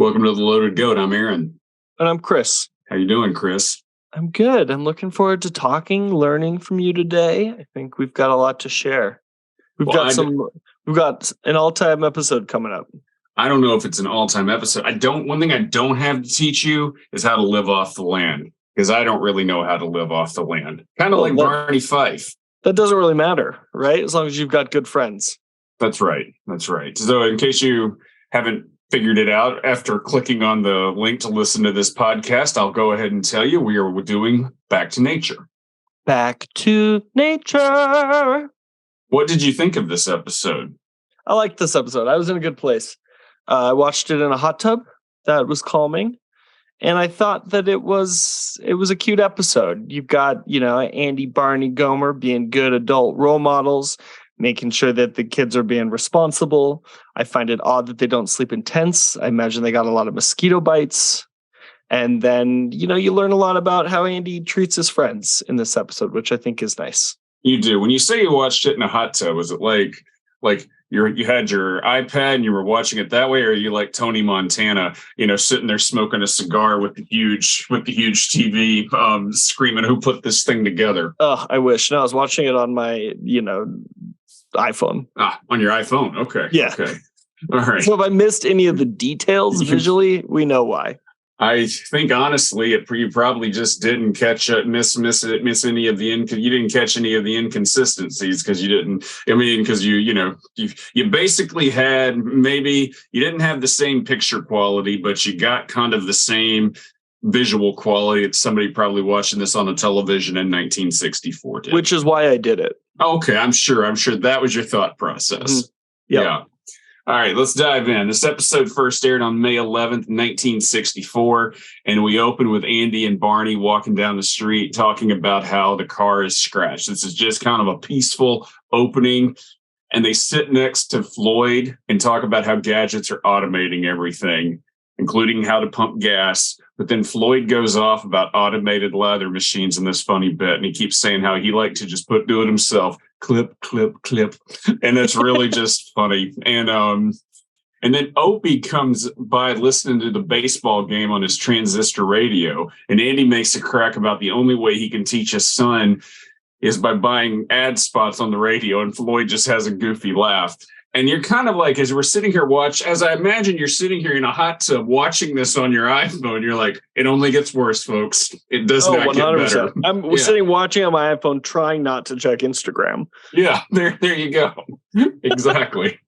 Welcome to the Loaded Goat. I'm Aaron. And I'm Chris. How you doing, Chris? I'm good. I'm looking forward to learning from you today. I think we've got a lot to share. We've got an all-time episode coming up. I don't know if it's an all-time episode. One thing I don't have to teach you is how to live off the land, because I don't really know how to live off the land. Kind of like Barney Fife. That doesn't really matter, right? As long as you've got good friends. That's right. So in case you haven't figured it out after clicking on the link to listen to this podcast, I'll go ahead and tell you we are doing Back to Nature. Back to Nature. What did you think of this episode? I liked this episode. I was in a good place. I watched it in a hot tub. That was calming. And I thought that it was a cute episode. You've got, Andy, Barney, Gomer being good adult role models, making sure that the kids are being responsible. I find it odd that they don't sleep in tents. I imagine they got a lot of mosquito bites. And then, you learn a lot about how Andy treats his friends in this episode, which I think is nice. You do. When you say you watched it in a hot tub, was it like you had your iPad and you were watching it that way, or are you like Tony Montana, sitting there smoking a cigar with the huge TV, screaming, "Who put this thing together?" Oh, I wish. No, I was watching it on my, iPhone. On your iPhone. Okay. Yeah. Okay. All right. So if I missed any of the details visually, we know why. I think honestly, you probably just didn't catch miss any of you didn't catch any of the inconsistencies because you didn't. I mean, because you basically had, maybe you didn't have the same picture quality, but you got kind of the same visual quality that somebody probably watching this on a television in 1964 did. Which is why I did it. Okay, I'm sure that was your thought process. Mm-hmm. Yep. Yeah. All right, let's dive in. This episode first aired on May 11th, 1964, and we open with Andy and Barney walking down the street talking about how the car is scratched. This is just kind of a peaceful opening, and they sit next to Floyd and talk about how gadgets are automating everything, including how to pump gas. But then Floyd goes off about automated leather machines in this funny bit, and he keeps saying how he liked to just do it himself. Clip, clip, clip. And it's really just funny. And then Opie comes by listening to the baseball game on his transistor radio. And Andy makes a crack about the only way he can teach his son is by buying ad spots on the radio. And Floyd just has a goofy laugh. And you're kind of like, as we're sitting here as I imagine you're sitting here in a hot tub watching this on your iPhone, you're like, it only gets worse, folks. It does not 100%. Get better. I'm sitting watching on my iPhone, trying not to check Instagram. Yeah, there you go. Exactly.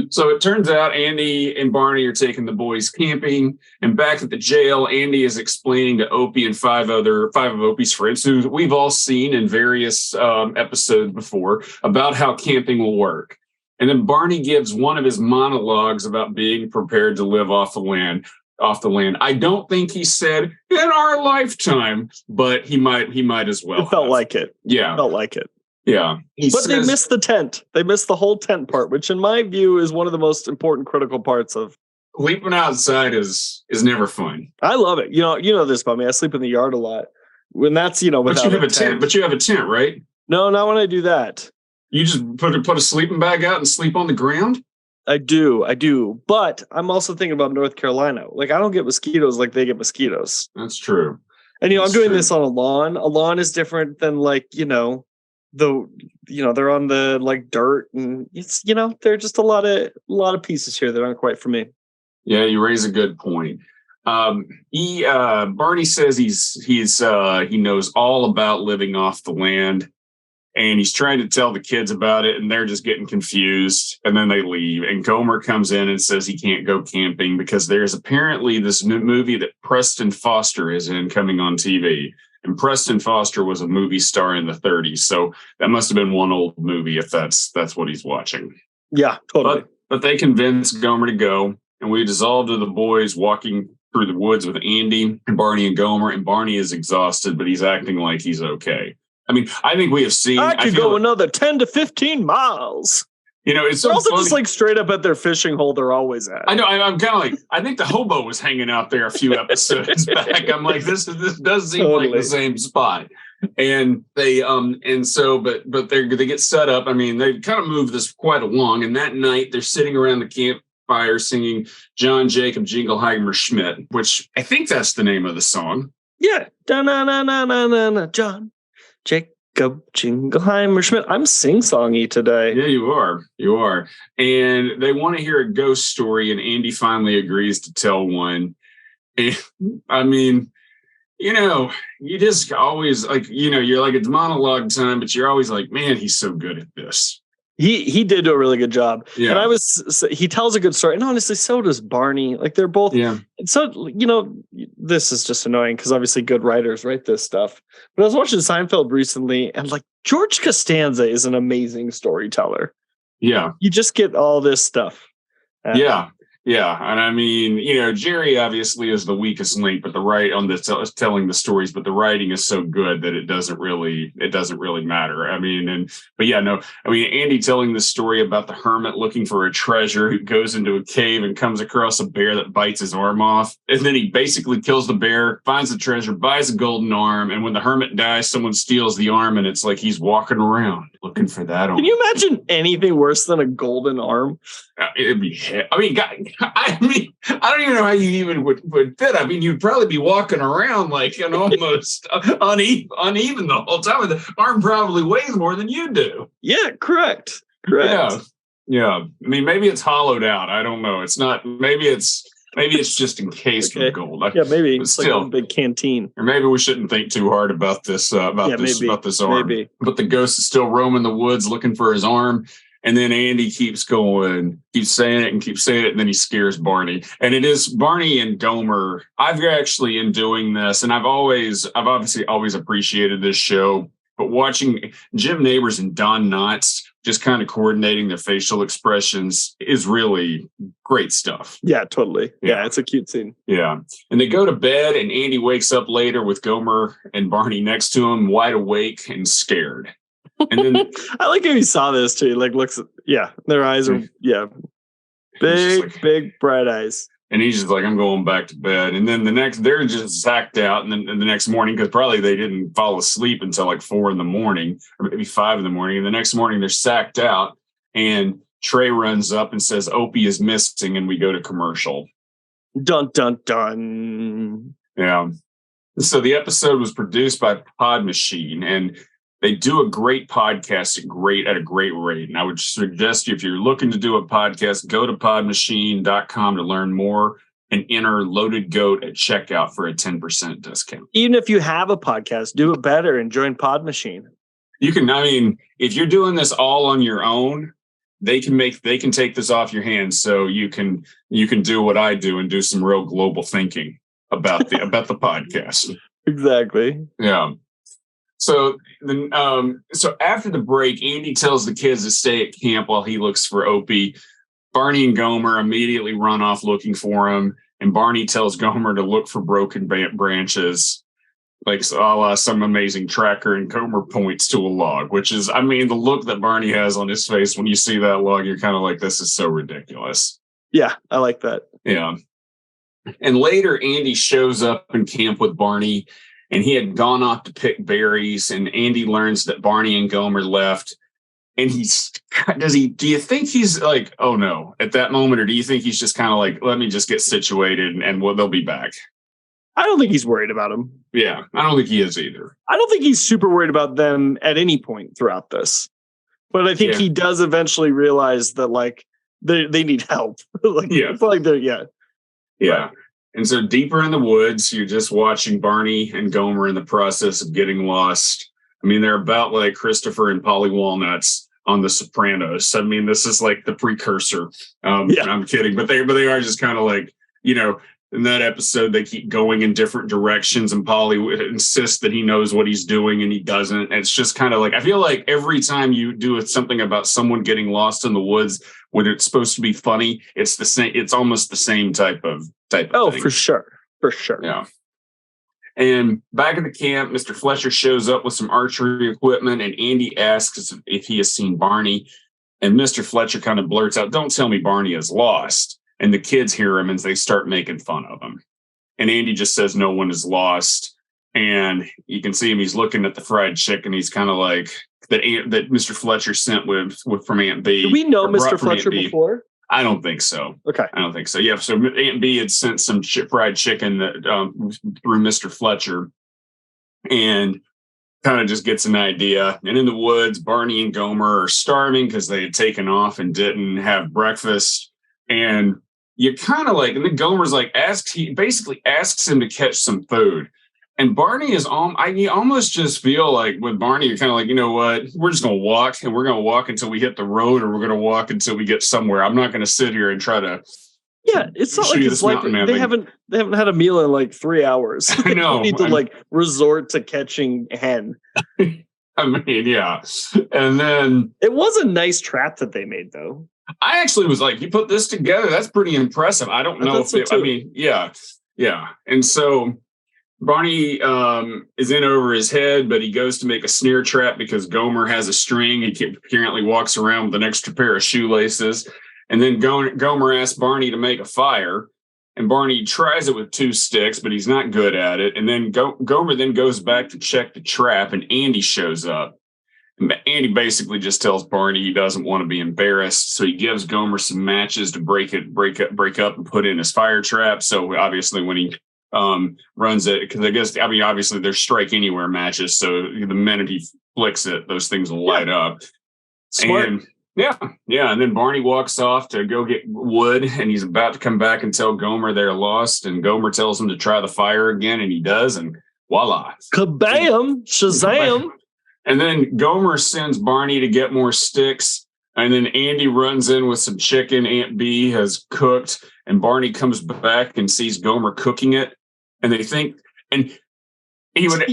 So it turns out Andy and Barney are taking the boys camping, and back at the jail, Andy is explaining to Opie and five of Opie's friends, who we've all seen in various episodes before, about how camping will work. And then Barney gives one of his monologues about being prepared to live off the land. I don't think he said in our lifetime, but he might as well. It felt like it. Yeah. Felt like it. Yeah. They missed the tent. They missed the whole tent part, which in my view is one of the most important critical parts of sleeping outside is never fun. I love it. You know this about me. I sleep in the yard a lot. When that's, without but you have a tent. But you have a tent, right? No, not when I do that. You just put a sleeping bag out and sleep on the ground? I do. But I'm also thinking about North Carolina. Like, I don't get mosquitoes like they get mosquitoes. That's true. And, I'm doing this on a lawn. A lawn is different than they're on the dirt, and it's, there are just a lot of pieces here that aren't quite for me. Yeah, you raise a good point. Barney says he knows all about living off the land. And he's trying to tell the kids about it, and they're just getting confused. And then they leave. And Gomer comes in and says he can't go camping because there's apparently this movie that Preston Foster is in coming on TV. And Preston Foster was a movie star in the 30s. So that must have been one old movie if that's what he's watching. Yeah, totally. But they convince Gomer to go. And we dissolve to the boys walking through the woods with Andy and Barney and Gomer. And Barney is exhausted, but he's acting like he's okay. I mean, I think we have seen. I could go another 10 to 15 miles. It's also funny. Just like straight up at their fishing hole they're always at. I know. I'm kind of like, I think the hobo was hanging out there a few episodes back. I'm like, this does seem like the same spot. And they but they get set up. I mean, they kind of move this quite along. And that night they're sitting around the fire singing John Jacob Jingleheimer Schmidt, which I think that's the name of the song. Yeah. Da-na-na-na-na-na-na, John Jacob Jingleheimer Schmidt. I'm sing-songy today. Yeah, you are. You are. And they want to hear a ghost story, and Andy finally agrees to tell one. And, I mean, you just always you're like, it's monologue time, but you're always like, man, he's so good at this. He did do a really good job. Yeah. And he tells a good story. And honestly, so does Barney. Like, they're both. Yeah. So, this is just annoying because obviously good writers write this stuff. But I was watching Seinfeld recently, and like, George Costanza is an amazing storyteller. Yeah. You just get all this stuff. Yeah. Yeah, and I mean, Jerry obviously is the weakest link, but telling the stories, but the writing is so good that it doesn't really matter. I mean, Andy telling the story about the hermit looking for a treasure who goes into a cave and comes across a bear that bites his arm off, and then he basically kills the bear, finds the treasure, buys a golden arm, and when the hermit dies, someone steals the arm, and it's like he's walking around looking for that arm. Can you imagine anything worse than a golden arm? It'd be. I don't even know how you even would fit. I mean, you'd probably be walking around like almost uneven the whole time. The arm probably weighs more than you do. Yeah, correct. Yeah. I mean, maybe it's hollowed out. I don't know. It's not. Maybe it's just encased with gold. Maybe it's still like a big canteen. Or maybe we shouldn't think too hard about this. About this arm. Maybe. But the ghost is still roaming the woods looking for his arm. And then Andy keeps saying it, and then he scares Barney. And it is Barney and Gomer. I've actually, in doing this, and I've obviously always appreciated this show, but watching Jim Nabors and Don Knotts just kind of coordinating their facial expressions is really great stuff. Yeah, totally. Yeah, it's a cute scene. Yeah. And they go to bed, and Andy wakes up later with Gomer and Barney next to him, wide awake and scared. And then I like how he saw this too. He like looks at, their eyes are big bright eyes. And he's just like, I'm going back to bed. And then they're just zacked out. And then the next morning, because probably they didn't fall asleep until like 4 a.m. or maybe 5 a.m. And the next morning they're sacked out. And Trey runs up and says, Opie is missing. And we go to commercial. Dun, dun, dun. Yeah. So the episode was produced by Pod Machine, and they do a great podcast at a great rate. And I would suggest you, if you're looking to do a podcast, go to podmachine.com to learn more and enter Loaded Goat at checkout for a 10% discount. Even if you have a podcast, do it better and join Pod Machine. You can, if you're doing this all on your own, they can take this off your hands. So you can do what I do and do some real global thinking about the podcast. Exactly. Yeah. So then, so after the break, Andy tells the kids to stay at camp while he looks for Opie. Barney and Gomer immediately run off looking for him, and Barney tells Gomer to look for broken branches, like a la Some Amazing Tracker, and Gomer points to a log, which is, the look that Barney has on his face when you see that log, you're kind of like, this is so ridiculous. Yeah, I like that. Yeah. And later, Andy shows up in camp with Barney, and he had gone off to pick berries, and Andy learns that Barney and Gomer left. And do you think he's like, oh no, at that moment, or do you think he's just kind of like, let me just get situated and they'll be back? I don't think he's worried about him. Yeah, I don't think he is either. I don't think he's super worried about them at any point throughout this. But I think he does eventually realize that like they need help. It's like they're Yeah. Right. And so deeper in the woods, you're just watching Barney and Gomer in the process of getting lost. They're about like Christopher and Polly Walnuts on The Sopranos. This is like the precursor. I'm kidding, but they are just kind of like, in that episode, they keep going in different directions, and Polly insists that he knows what he's doing, and he doesn't. And it's just kind of like, I feel like every time you do something about someone getting lost in the woods, when it's supposed to be funny, it's the same. It's almost the same type of thing. For sure. Yeah. And back at the camp, Mr. Fletcher shows up with some archery equipment, and Andy asks if he has seen Barney. And Mr. Fletcher kind of blurts out, "Don't tell me Barney is lost." And the kids hear him, and they start making fun of him. And Andy just says no one is lost. And you can see him, he's looking at the fried chicken. He's kind of like that Mr. Fletcher sent with from Aunt B. Did we know Mr. Fletcher before? I don't think so. Okay. I don't think so. Yeah. So Aunt B had sent some fried chicken through Mr. Fletcher, and kind of just gets an idea. And in the woods, Barney and Gomer are starving because they had taken off and didn't have breakfast. And you kind of like, and then Gomer's like, he basically asks him to catch some food. And Barney is you almost just feel like with Barney, you're kind of like, you know what? We're just going to walk, and we're going to walk until we hit the road, or we're going to walk until we get somewhere. I'm not going to sit here and try to. Yeah, it's not like it's like they haven't had a meal in like 3 hours. I know. They need to like resort to catching hen. I mean, yeah. And then it was a nice trap that they made, though. I actually was like, you put this together, that's pretty impressive. I don't know if I mean, yeah. And so Barney is in over his head, but he goes to make a snare trap because Gomer has a string. He apparently walks around with an extra pair of shoelaces. And then Gomer asks Barney to make a fire. And Barney tries it with 2 sticks, but he's not good at it. And then Gomer then goes back to check the trap, and Andy shows up. And Andy basically just tells Barney he doesn't want to be embarrassed. So he gives Gomer some matches to break up and put in his fire trap. So obviously when he runs it, because obviously there's strike anywhere matches, so the minute he flicks it, those things will light up. Smart. And and then Barney walks off to go get wood, and he's about to come back and tell Gomer they're lost, and Gomer tells him to try the fire again, and he does, and voila, kabam, shazam. And then Gomer sends Barney to get more sticks. And then Andy runs in with some chicken Aunt B has cooked, and Barney comes back and sees Gomer cooking it. And they think, and he would,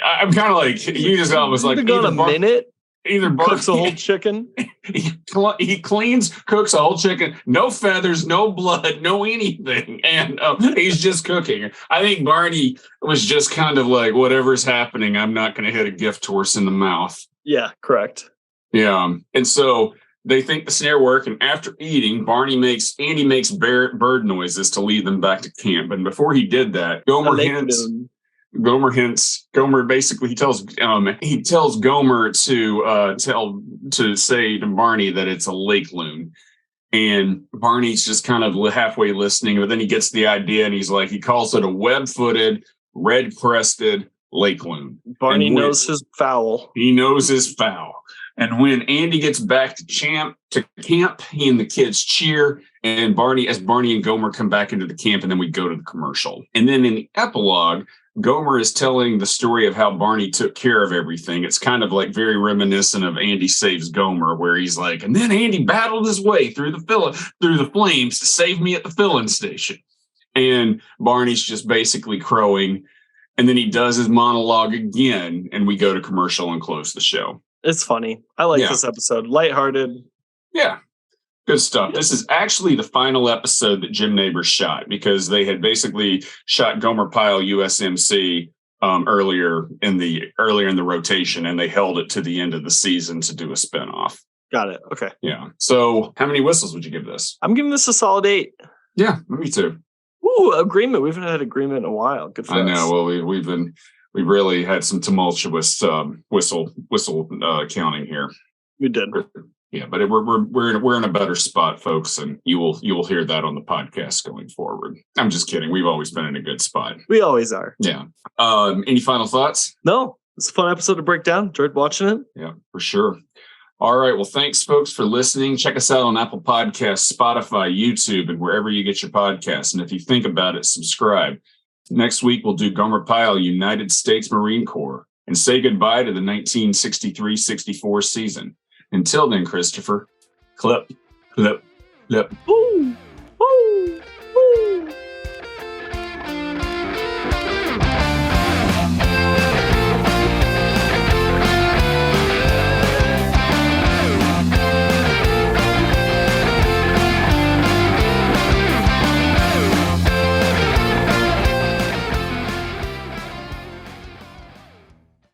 I'm kind of like, you just almost like, got a minute. Either cooks a whole chicken. He cooks a whole chicken, no feathers, no blood, no anything. And he's just cooking. I think Barney was just kind of like, whatever's happening, I'm not going to hit a gift horse in the mouth. Yeah, correct. Yeah. And so they think the snare work, and after eating, Andy makes bird noises to lead them back to camp. And before he did that, Gomer basically he tells Gomer to say to Barney that it's a lake loon. And Barney's just kind of halfway listening, but then he gets the idea, and he calls it a web-footed, red-crested lake loon. Barney knows his fowl. He knows his fowl. And when Andy gets back to camp, he and the kids cheer. And as Barney and Gomer come back into the camp, and then we go to the commercial. And then in the epilogue, Gomer is telling the story of how Barney took care of everything. It's kind of like very reminiscent of Andy Saves Gomer, where he's like, and then Andy battled his way through the flames to save me at the filling station. And Barney's just basically crowing. And then he does his monologue again, and we go to commercial and close the show. It's funny. I like this episode. Lighthearted. Yeah. Good stuff. Yeah. This is actually the final episode that Jim Nabors shot, because they had basically shot Gomer Pyle USMC earlier in the rotation, and they held it to the end of the season to do a spinoff. Got it. Okay. Yeah. So how many whistles would you give this? I'm giving this a solid 8. Yeah, me too. Ooh, agreement. We haven't had agreement in a while. Good for us. I know. Well, we really had some tumultuous whistle counting here. We did. Yeah, but we're in a better spot, folks, and you will hear that on the podcast going forward. I'm just kidding. We've always been in a good spot. We always are. Yeah. Any final thoughts? No. It's a fun episode to break down. Enjoyed watching it. Yeah, for sure. All right. Well, thanks, folks, for listening. Check us out on Apple Podcasts, Spotify, YouTube, and wherever you get your podcasts. And if you think about it, subscribe. Next week, we'll do Gomer Pyle, United States Marine Corps, and say goodbye to the 1963-64 season. Until then, Christopher, clip, clip, clip. Ooh, ooh.